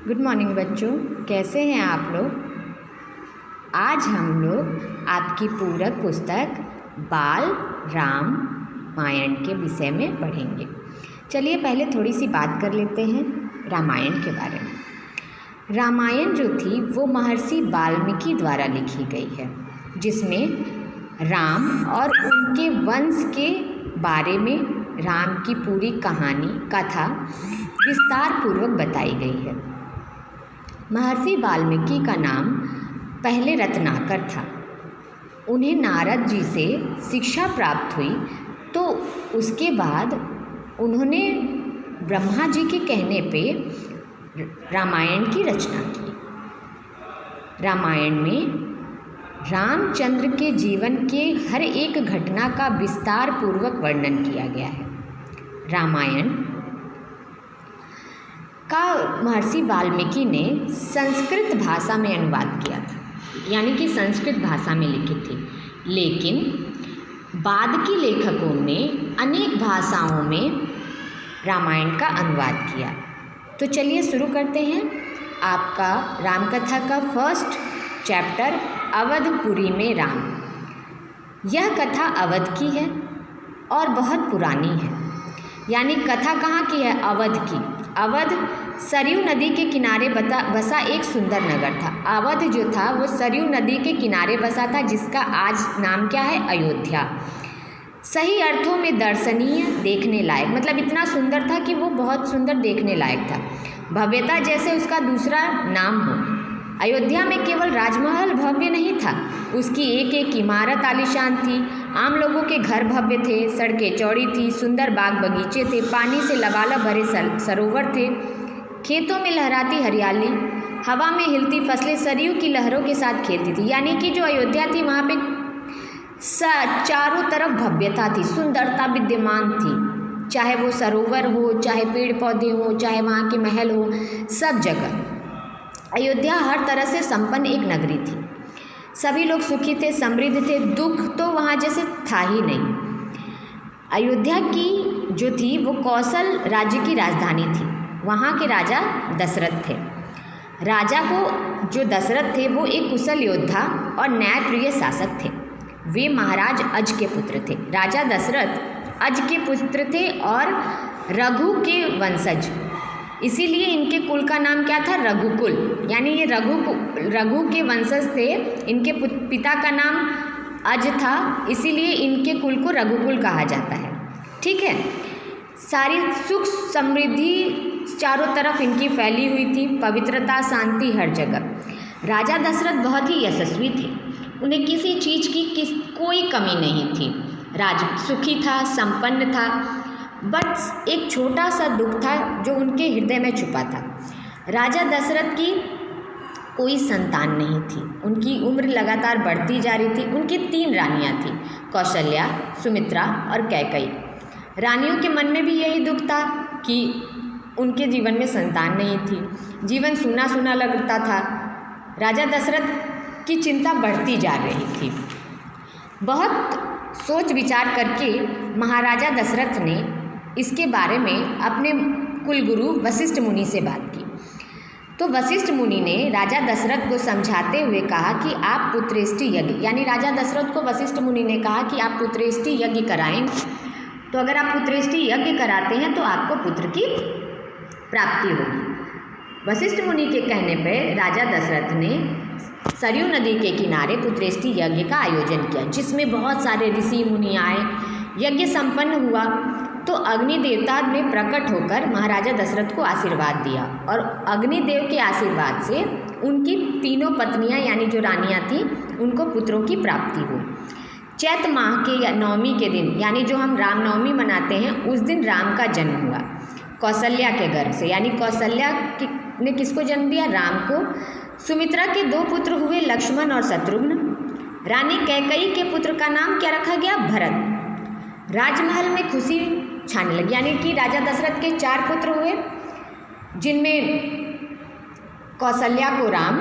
Good morning बच्चों, कैसे हैं आप लोग। आज हम लोग आपकी पूरक पुस्तक बाल रामायण के विषय में पढ़ेंगे। चलिए पहले थोड़ी सी बात कर लेते हैं रामायण के बारे में। रामायण जो थी वो महर्षि वाल्मीकि द्वारा लिखी गई है, जिसमें राम और उनके वंश के बारे में राम की पूरी कहानी कथा विस्तार पूर्वक बताई गई है। महर्षि वाल्मीकि का नाम पहले रत्नाकर था। उन्हें नारद जी से शिक्षा प्राप्त हुई, तो उसके बाद उन्होंने ब्रह्मा जी के कहने पे रामायण की रचना की। रामायण में रामचंद्र के जीवन के हर एक घटना का विस्तार पूर्वक वर्णन किया गया है। रामायण का महर्षि वाल्मीकि ने संस्कृत भाषा में अनुवाद किया था, यानी कि संस्कृत भाषा में लिखी थी, लेकिन बाद के लेखकों ने अनेक भाषाओं में रामायण का अनुवाद किया। तो चलिए शुरू करते हैं आपका रामकथा का फर्स्ट चैप्टर, अवधपुरी में राम। यह कथा अवध की है और बहुत पुरानी है। यानी कथा कहाँ की है? अवध की। अवध सरयू नदी के किनारे बसा एक सुंदर नगर था। अवध जो था वो सरयू नदी के किनारे बसा था, जिसका आज नाम क्या है? अयोध्या। सही अर्थों में दर्शनीय, देखने लायक, मतलब इतना सुंदर था कि वो बहुत सुंदर देखने लायक था। भव्यता जैसे उसका दूसरा नाम हो। अयोध्या में केवल राजमहल भव्य नहीं था, उसकी एक एक इमारत आलीशान थी। आम लोगों के घर भव्य थे, सड़कें चौड़ी थी, सुंदर बाग बगीचे थे, पानी से लबालब भरे सरोवर थे, खेतों में लहराती हरियाली, हवा में हिलती फसलें सरयू की लहरों के साथ खेलती थी। यानी कि जो अयोध्या थी वहाँ पे चारों तरफ भव्यता थी, सुंदरता विद्यमान थी, चाहे वो सरोवर हो, चाहे पेड़ पौधे हो, चाहे वहाँ के महल हो, सब जगह अयोध्या हर तरह से संपन्न एक नगरी थी। सभी लोग सुखी थे, समृद्ध थे, दुख तो वहाँ जैसे था ही नहीं। अयोध्या की जो थी वो कौशल राज्य की राजधानी थी। वहाँ के राजा दशरथ थे। राजा को जो दशरथ थे वो एक कुशल योद्धा और न्यायप्रिय शासक थे। वे महाराज अज के पुत्र थे। राजा दशरथ अज के पुत्र थे और रघु के वंशज, इसीलिए इनके कुल का नाम क्या था? रघुकुल। यानी ये रघु के वंशज थे। इनके पिता का नाम अज था, इसीलिए इनके कुल को रघुकुल कहा जाता है। ठीक है। सारी सुख समृद्धि चारों तरफ इनकी फैली हुई थी, पवित्रता शांति हर जगह। राजा दशरथ बहुत ही यशस्वी थे। उन्हें किसी चीज़ की कोई कमी नहीं थी। राज सुखी था, संपन्न था, बट एक छोटा सा दुख था जो उनके हृदय में छुपा था। राजा दशरथ की कोई संतान नहीं थी। उनकी उम्र लगातार बढ़ती जा रही थी। उनकी 3 रानियां थीं, कौशल्या, सुमित्रा और कैकई। रानियों के मन में भी यही दुख था कि उनके जीवन में संतान नहीं थी, जीवन सूना सूना लगता था। राजा दशरथ की चिंता बढ़ती जा रही थी। बहुत सोच विचार करके महाराजा दशरथ ने इसके बारे में अपने कुलगुरु वशिष्ठ मुनि से बात की। तो वशिष्ठ मुनि ने राजा दशरथ को समझाते हुए कहा कि आप पुत्रेष्टि यज्ञ, यानी राजा दशरथ को वशिष्ठ मुनि ने कहा कि आप पुत्रेष्टि यज्ञ कराएं। तो अगर आप पुत्रेष्टि यज्ञ कराते हैं तो आपको पुत्र की प्राप्ति होगी। वशिष्ठ मुनि के कहने पर राजा दशरथ ने सरयू नदी के किनारे पुत्रेष्टि यज्ञ का आयोजन किया, जिसमें बहुत सारे ऋषि मुनि आए। यज्ञ संपन्न हुआ तो अग्निदेवता ने प्रकट होकर महाराजा दशरथ को आशीर्वाद दिया, और अग्निदेव के आशीर्वाद से उनकी 3 पत्नियां यानी जो रानियां थीं उनको पुत्रों की प्राप्ति हुई। चैत्र माह के नवमी के दिन, यानी जो हम रामनवमी मनाते हैं, उस दिन राम का जन्म हुआ कौशल्या के गर्भ से। यानी कौशल्या ने किसको जन्म दिया? राम को। सुमित्रा के 2 पुत्र हुए, लक्ष्मण और शत्रुघ्न। रानी कैकई के पुत्र का नाम क्या रखा गया? भरत। राजमहल में खुशी छाने लगी, यानी कि राजा दशरथ के 4 पुत्र हुए, जिनमें कौशल्या को राम,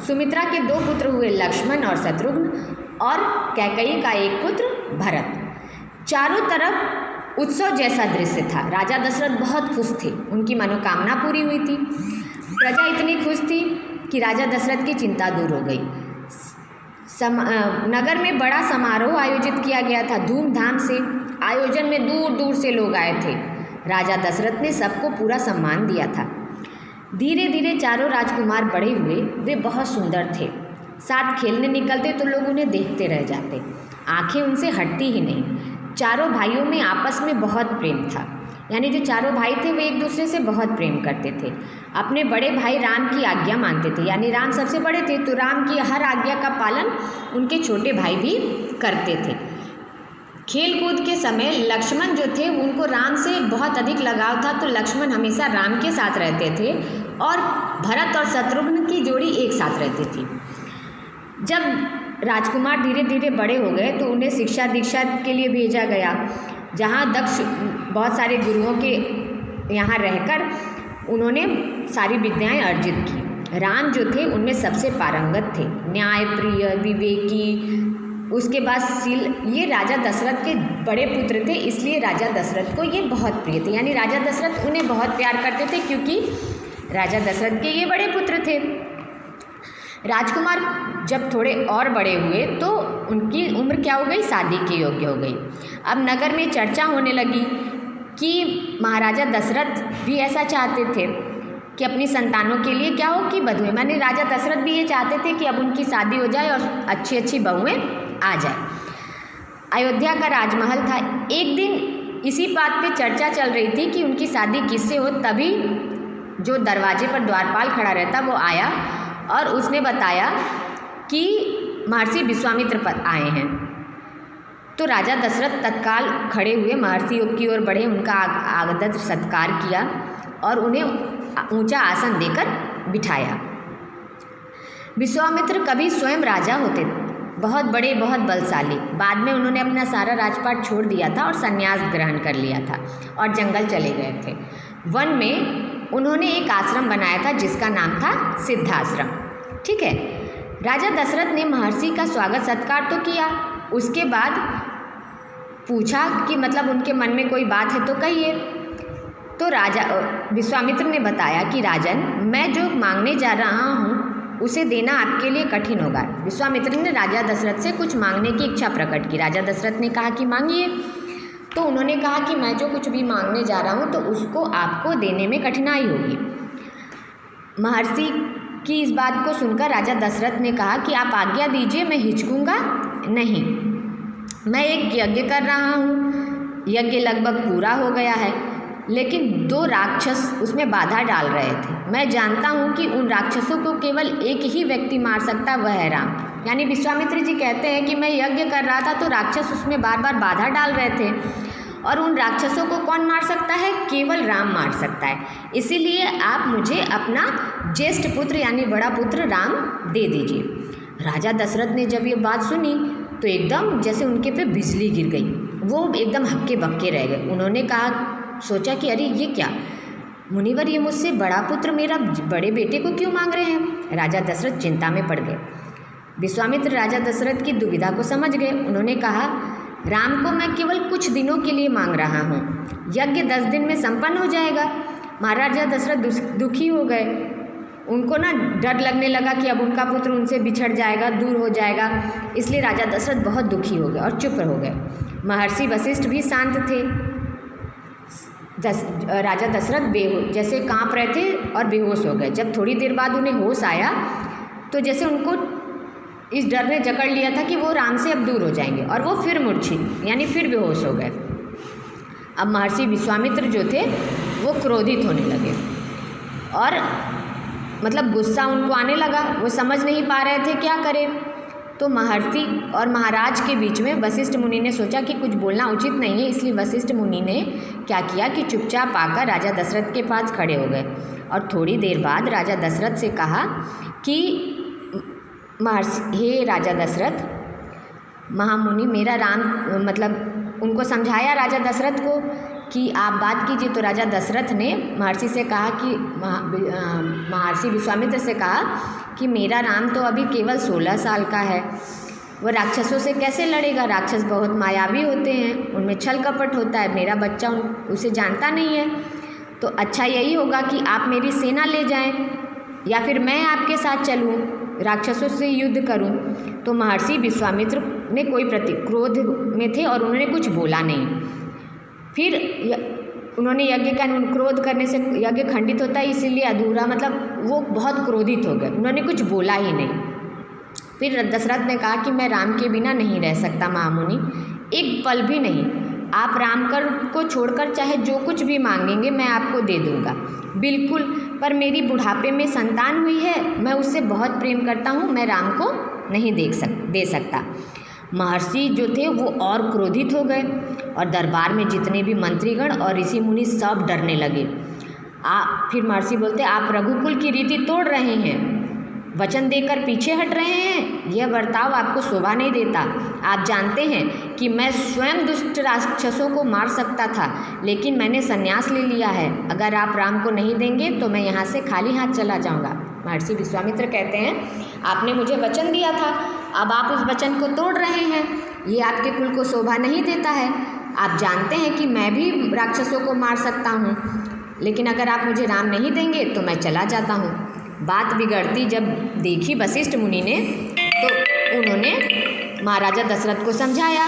सुमित्रा के 2 पुत्र हुए, लक्ष्मण और शत्रुघ्न, और कैकई का एक पुत्र भरत। चारों तरफ उत्सव जैसा दृश्य था। राजा दशरथ बहुत खुश थे, उनकी मनोकामना पूरी हुई थी। प्रजा इतनी खुश थी कि राजा दशरथ की चिंता दूर हो गई। नगर में बड़ा समारोह आयोजित किया गया था। धूमधाम से आयोजन में दूर दूर से लोग आए थे। राजा दशरथ ने सबको पूरा सम्मान दिया था। धीरे धीरे चारों राजकुमार बड़े हुए। वे बहुत सुंदर थे। साथ खेलने निकलते तो लोग उन्हें देखते रह जाते, आंखें उनसे हटती ही नहीं। चारों भाइयों में आपस में बहुत प्रेम था, यानी जो चारों भाई थे वे एक दूसरे से बहुत प्रेम करते थे। अपने बड़े भाई राम की आज्ञा मानते थे, यानी राम सबसे बड़े थे तो राम की हर आज्ञा का पालन उनके छोटे भाई भी करते थे। खेल कूद के समय लक्ष्मण जो थे उनको राम से बहुत अधिक लगाव था, तो लक्ष्मण हमेशा राम के साथ रहते थे और भरत और शत्रुघ्न की जोड़ी एक साथ रहती थी। जब राजकुमार धीरे धीरे बड़े हो गए तो उन्हें शिक्षा दीक्षा के लिए भेजा गया, जहाँ दक्ष बहुत सारे गुरुओं के यहाँ रहकर उन्होंने सारी विद्याएं अर्जित की। राम जो थे उनमें सबसे पारंगत थे, न्यायप्रिय, विवेकी, उसके बाद शील। ये राजा दशरथ के बड़े पुत्र थे, इसलिए राजा दशरथ को ये बहुत प्रिय थे, यानी राजा दशरथ उन्हें बहुत प्यार करते थे क्योंकि राजा दशरथ के ये बड़े पुत्र थे। राजकुमार जब थोड़े और बड़े हुए तो उनकी उम्र क्या हो गई, शादी के योग्य हो गई। अब नगर में चर्चा होने लगी कि महाराजा दशरथ भी ऐसा चाहते थे कि अपनी संतानों के लिए क्या हो कि बधुएं, माने राजा दशरथ भी ये चाहते थे कि अब उनकी शादी हो जाए और अच्छी अच्छी बहुएं आ जाए। अयोध्या का राजमहल था। एक दिन इसी बात पे चर्चा चल रही थी कि उनकी शादी किससे हो, तभी जो दरवाजे पर द्वारपाल खड़ा रहता वो आया और उसने बताया कि महर्षि विश्वामित्र पर आए हैं। तो राजा दशरथ तत्काल खड़े हुए, महर्षियों की ओर बढ़े, उनका आदर सत्कार किया और उन्हें ऊंचा आसन देकर बिठाया। विश्वामित्र कभी स्वयं राजा होते, बहुत बड़े, बहुत बलशाली। बाद में उन्होंने अपना सारा राजपाट छोड़ दिया था और संन्यास ग्रहण कर लिया था और जंगल चले गए थे। वन में उन्होंने एक आश्रम बनाया था जिसका नाम था सिद्धाश्रम। ठीक है। राजा दशरथ ने महर्षि का स्वागत सत्कार तो किया, उसके बाद पूछा कि मतलब उनके मन में कोई बात है तो कहिए। तो राजा विश्वामित्र ने बताया कि राजन, मैं जो मांगने जा रहा हूँ उसे देना आपके लिए कठिन होगा। विश्वामित्र ने राजा दशरथ से कुछ मांगने की इच्छा प्रकट की। राजा दशरथ ने कहा कि मांगिए। तो उन्होंने कहा कि मैं जो कुछ भी मांगने जा रहा हूँ तो उसको आपको देने में कठिनाई होगी। महर्षि की इस बात को सुनकर राजा दशरथ ने कहा कि आप आज्ञा दीजिए, मैं हिचकूंगा नहीं। मैं एक यज्ञ कर रहा हूँ, यज्ञ लगभग पूरा हो गया है, लेकिन 2 राक्षस उसमें बाधा डाल रहे थे। मैं जानता हूँ कि उन राक्षसों को केवल एक ही व्यक्ति मार सकता, वह है राम। यानी विश्वामित्र जी कहते हैं कि मैं यज्ञ कर रहा था तो राक्षस उसमें बार बार बाधा डाल रहे थे और उन राक्षसों को कौन मार सकता है, केवल राम मार सकता है। इसीलिए आप मुझे अपना ज्येष्ठ पुत्र यानी बड़ा पुत्र राम दे दीजिए। राजा दशरथ ने जब ये बात सुनी तो एकदम जैसे उनके पे बिजली गिर गई, वो एकदम हक्के बक्के रह गए। उन्होंने कहा, सोचा कि अरे ये क्या, मुनिवर ये मुझसे बड़ा पुत्र मेरा बड़े बेटे को क्यों मांग रहे हैं। राजा दशरथ चिंता में पड़ गए। विश्वामित्र राजा दशरथ की दुविधा को समझ गए। उन्होंने कहा, राम को मैं केवल कुछ दिनों के लिए मांग रहा हूँ, यज्ञ 10 दिन में संपन्न हो जाएगा। महाराजा दशरथ दुखी हो गए। उनको ना डर लगने लगा कि अब उनका पुत्र उनसे बिछड़ जाएगा, दूर हो जाएगा। इसलिए राजा दशरथ बहुत दुखी हो गए और चुप हो गए। महर्षि वशिष्ठ भी शांत थे। राजा दशरथ जैसे कांप रहे थे और बेहोश हो गए। जब थोड़ी देर बाद उन्हें होश आया तो जैसे उनको इस डर ने जकड़ लिया था कि वो राम से अब दूर हो जाएंगे और वो फिर मूर्छित यानी फिर बेहोश हो गए। अब महर्षि विश्वामित्र जो थे वो क्रोधित होने लगे और मतलब गुस्सा उनको आने लगा। वो समझ नहीं पा रहे थे क्या करें। तो महर्षि और महाराज के बीच में वशिष्ठ मुनि ने सोचा कि कुछ बोलना उचित नहीं है, इसलिए वशिष्ठ मुनि ने क्या किया कि चुपचाप आकर राजा दशरथ के पास खड़े हो गए और थोड़ी देर बाद राजा दशरथ से कहा कि महर्षि, हे राजा दशरथ, महामुनि मेरा राम, मतलब उनको समझाया राजा दशरथ को कि आप बात कीजिए। तो राजा दशरथ ने महर्षि से कहा कि महर्षि विश्वामित्र से कहा कि मेरा राम तो अभी केवल 16 साल का है, वह राक्षसों से कैसे लड़ेगा। राक्षस बहुत मायावी होते हैं, उनमें छल कपट होता है, मेरा बच्चा उसे जानता नहीं है। तो अच्छा यही होगा कि आप मेरी सेना ले जाएं या फिर मैं आपके साथ चलूं, राक्षसों से युद्ध करूं? तो महर्षि विश्वामित्र ने कोई क्रोध में थे और उन्होंने कुछ बोला नहीं। फिर उन्होंने यज्ञ का क्रोध करने से यज्ञ खंडित होता है, इसीलिए अधूरा, मतलब वो बहुत क्रोधित हो गए, उन्होंने कुछ बोला ही नहीं। फिर दशरथ ने कहा कि मैं राम के बिना नहीं रह सकता महामुनि, एक पल भी नहीं। आप राम को छोड़कर चाहे जो कुछ भी मांगेंगे मैं आपको दे दूंगा, बिल्कुल। पर मेरी बुढ़ापे में संतान हुई है, मैं उससे बहुत प्रेम करता हूँ, मैं राम को नहीं दे सकता। महर्षि जो थे वो और क्रोधित हो गए और दरबार में जितने भी मंत्रीगण और ऋषि मुनि सब डरने लगे। फिर महर्षि बोलते, आप रघुकुल की रीति तोड़ रहे हैं, वचन देकर पीछे हट रहे हैं, यह बर्ताव आपको शोभा नहीं देता। आप जानते हैं कि मैं स्वयं दुष्ट राक्षसों को मार सकता था, लेकिन मैंने संन्यास ले लिया है। अगर आप राम को नहीं देंगे तो मैं यहाँ से खाली हाथ चला जाऊँगा। महर्षि विश्वामित्र कहते हैं, आपने मुझे वचन दिया था, अब आप उस वचन को तोड़ रहे हैं, ये आपके कुल को शोभा नहीं देता है। आप जानते हैं कि मैं भी राक्षसों को मार सकता हूँ, लेकिन अगर आप मुझे राम नहीं देंगे तो मैं चला जाता हूँ। बात बिगड़ती जब देखी वशिष्ठ मुनि ने, तो उन्होंने महाराजा दशरथ को समझाया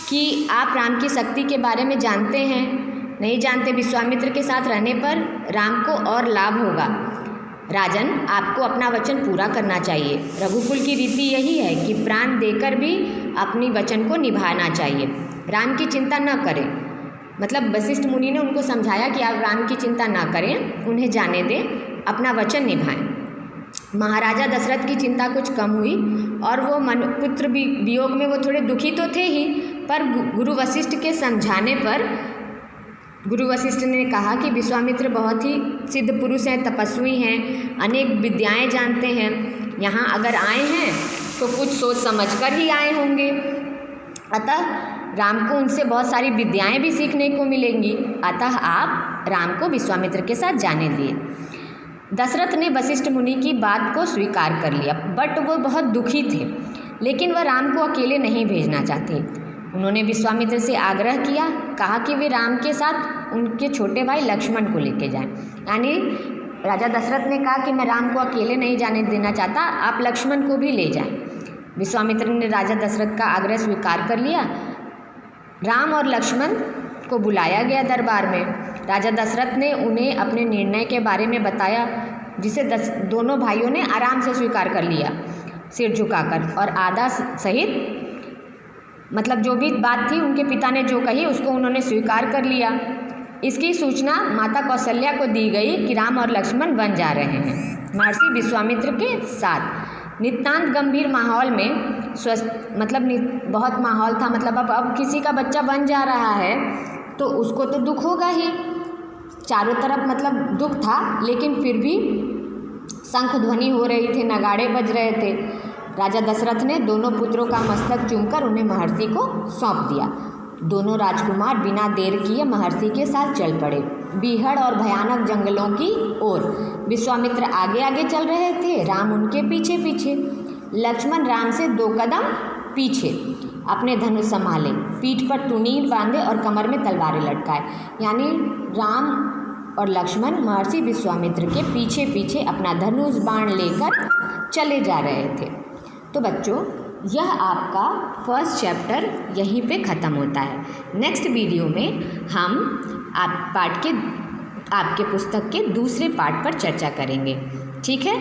कि आप राम की शक्ति के बारे में जानते हैं, नहीं जानते। विश्वामित्र के साथ रहने पर राम को और लाभ होगा। राजन, आपको अपना वचन पूरा करना चाहिए। रघुकुल की रीति यही है कि प्राण देकर भी अपनी वचन को निभाना चाहिए। राम की चिंता न करें। मतलब वशिष्ठ मुनि ने उनको समझाया कि आप राम की चिंता ना करें, उन्हें जाने दें, अपना वचन निभाएं। महाराजा दशरथ की चिंता कुछ कम हुई और वो पुत्र वियोग में वो थोड़े दुखी तो थे ही, पर गुरु वशिष्ठ के समझाने पर गुरु वशिष्ठ ने कहा कि विश्वामित्र बहुत ही सिद्ध पुरुष हैं, तपस्वी हैं, अनेक विद्याएं जानते हैं, यहाँ अगर आए हैं तो कुछ सोच समझकर ही आए होंगे। अतः राम को उनसे बहुत सारी विद्याएं भी सीखने को मिलेंगी। अतः आप राम को विश्वामित्र के साथ जाने दिए। दशरथ ने वशिष्ठ मुनि की बात को स्वीकार कर लिया, बट वो बहुत दुखी थे, लेकिन वह राम को अकेले नहीं भेजना चाहते। उन्होंने विश्वामित्र से आग्रह किया, कहा कि वे राम के साथ उनके छोटे भाई लक्ष्मण को लेके जाएं। यानी राजा दशरथ ने कहा कि मैं राम को अकेले नहीं जाने देना चाहता, आप लक्ष्मण को भी ले जाएं। विश्वामित्र ने राजा दशरथ का आग्रह स्वीकार कर लिया। राम और लक्ष्मण को बुलाया गया दरबार में। राजा दशरथ ने उन्हें अपने निर्णय के बारे में बताया, जिसे दोनों भाइयों ने आराम से स्वीकार कर लिया, सिर झुकाकर, और आधा सहित, मतलब जो भी बात थी उनके पिता ने जो कही उसको उन्होंने स्वीकार कर लिया। इसकी सूचना माता कौशल्या को दी गई कि राम और लक्ष्मण वन जा रहे हैं महर्षि विश्वामित्र के साथ। नितांत गंभीर माहौल में बहुत माहौल था। मतलब अब किसी का बच्चा बन जा रहा है तो उसको तो दुख होगा ही, चारों तरफ मतलब दुख था, लेकिन फिर भी शंख ध्वनि हो रही थी, नगाड़े बज रहे थे। राजा दशरथ ने दोनों पुत्रों का मस्तक चूमकर उन्हें महर्षि को सौंप दिया। दोनों राजकुमार बिना देर किए महर्षि के साथ चल पड़े, बीहड़ और भयानक जंगलों की ओर। विश्वामित्र आगे आगे चल रहे थे, राम उनके पीछे पीछे। लक्ष्मण राम से 2 कदम पीछे अपने धनुष संभाले, पीठ पर टुनीर बांधे और कमर में तलवारें लटकाए। यानी राम और लक्ष्मण महर्षि विश्वामित्र के पीछे पीछे अपना धनुष बाण लेकर चले जा रहे थे। तो बच्चों, यह आपका फर्स्ट चैप्टर यहीं पे ख़त्म होता है। नेक्स्ट वीडियो में हम आपके पुस्तक के दूसरे पार्ट पर चर्चा करेंगे। ठीक है?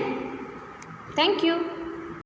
Thank you.